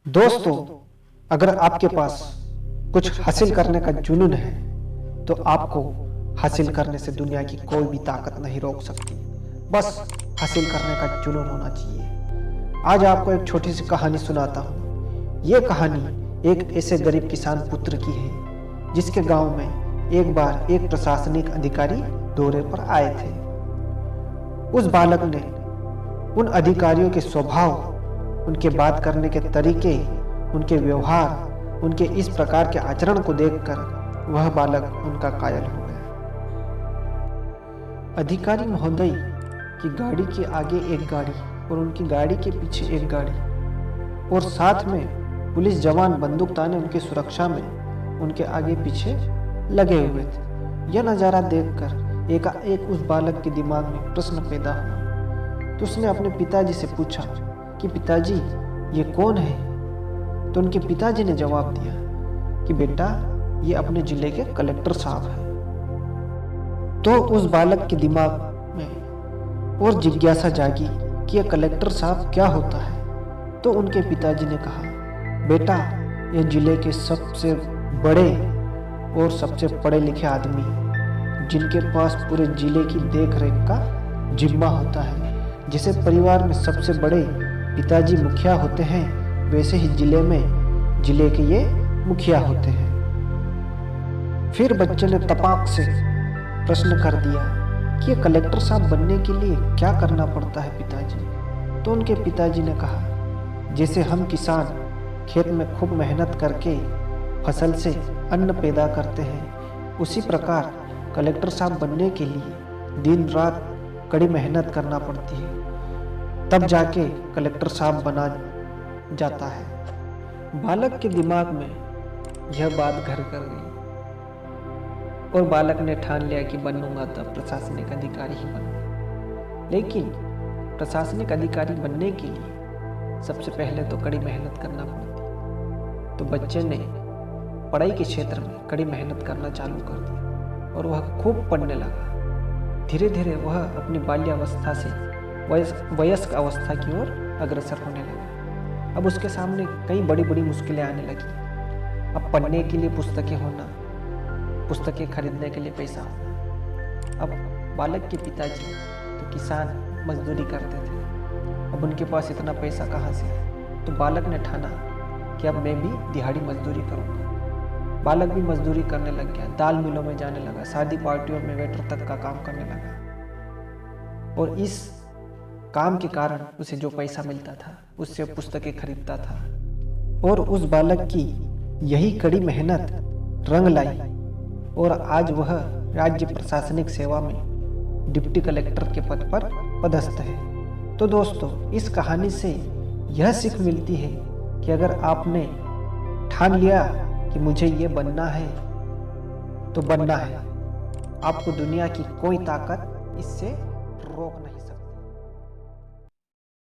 दोस्तों, अगर आपके पास कुछ हासिल करने का जुनून है तो आपको हासिल करने से दुनिया की कोई भी ताकत नहीं रोक सकती। बस हासिल करने का जुनून होना चाहिए। आज आपको एक छोटी सी कहानी सुनाता हूँ। ये कहानी एक ऐसे गरीब किसान पुत्र की है जिसके गांव में एक बार एक प्रशासनिक अधिकारी दौरे पर आए थे। उस बालक ने उन अधिकारियों के स्वभाव, उनके बात करने के तरीके, उनके व्यवहार, उनके इस प्रकार के आचरण को देखकर वह बालक उनका कायल हो गया। अधिकारी महोदय की गाड़ी के आगे एक गाड़ी और उनकी गाड़ी के पीछे एक गाड़ी और साथ में पुलिस जवान बंदूक ताने उनकी सुरक्षा में उनके आगे पीछे लगे हुए थे। यह नज़ारा देखकर एकाएक उस बालक के दिमाग में प्रश्न पैदा हुआ। तो उसने अपने पिताजी से पूछा कि पिताजी, ये कौन है? तो उनके पिताजी ने जवाब दिया कि बेटा, ये अपने जिले के कलेक्टर साहब हैं। तो उस बालक के दिमाग में और जिज्ञासा जागी कि यह कलेक्टर साहब क्या होता है। तो उनके पिताजी ने कहा, बेटा, यह जिले के सबसे बड़े और सबसे पढ़े लिखे आदमी जिनके पास पूरे जिले की देख रेख का जिम्मा होता है। जैसे परिवार में सबसे बड़े पिताजी मुखिया होते हैं, वैसे ही जिले के ये मुखिया होते हैं। फिर बच्चे ने तपाक से प्रश्न कर दिया कि ये कलेक्टर साहब बनने के लिए क्या करना पड़ता है पिताजी? तो उनके पिताजी ने कहा, जैसे हम किसान खेत में खूब मेहनत करके फसल से अन्न पैदा करते हैं, उसी प्रकार कलेक्टर साहब बनने के लिए दिन रात कड़ी मेहनत करना पड़ती है, तब जाके कलेक्टर साहब बना जाता है। बालक के दिमाग में यह बात घर कर गई और बालक ने ठान लिया कि बनूंगा तब प्रशासनिक अधिकारी ही बनूंगा। लेकिन प्रशासनिक अधिकारी बनने के लिए सबसे पहले तो कड़ी मेहनत करना पड़ती। तो बच्चे ने पढ़ाई के क्षेत्र में कड़ी मेहनत करना चालू कर दिया और वह खूब पढ़ने लगा। धीरे धीरे वह अपनी बाल्यावस्था से वयस्क अवस्था की ओर अग्रसर होने लगा। अब उसके सामने कई बड़ी बड़ी मुश्किलें आने लगी। अब पढ़ने के लिए पुस्तकें होना, पुस्तकें खरीदने के लिए पैसा होना। अब बालक के पिताजी तो किसान मजदूरी करते थे, अब उनके पास इतना पैसा कहाँ से? तो बालक ने ठाना कि अब मैं भी दिहाड़ी मजदूरी करूँगा। बालक भी मजदूरी करने लग गया, दाल मिलों में जाने लगा, शादी पार्टियों में वेटर तक का काम करने लगा। और इस काम के कारण उसे जो पैसा मिलता था उससे पुस्तकें खरीदता था। और उस बालक की यही कड़ी मेहनत रंग लाई और आज वह राज्य प्रशासनिक सेवा में डिप्टी कलेक्टर के पद पर पदस्थ है। तो दोस्तों, इस कहानी से यह सीख मिलती है कि अगर आपने ठान लिया कि मुझे ये बनना है तो बनना है। आपको दुनिया की कोई ताकत इससे रोक नहीं सकती।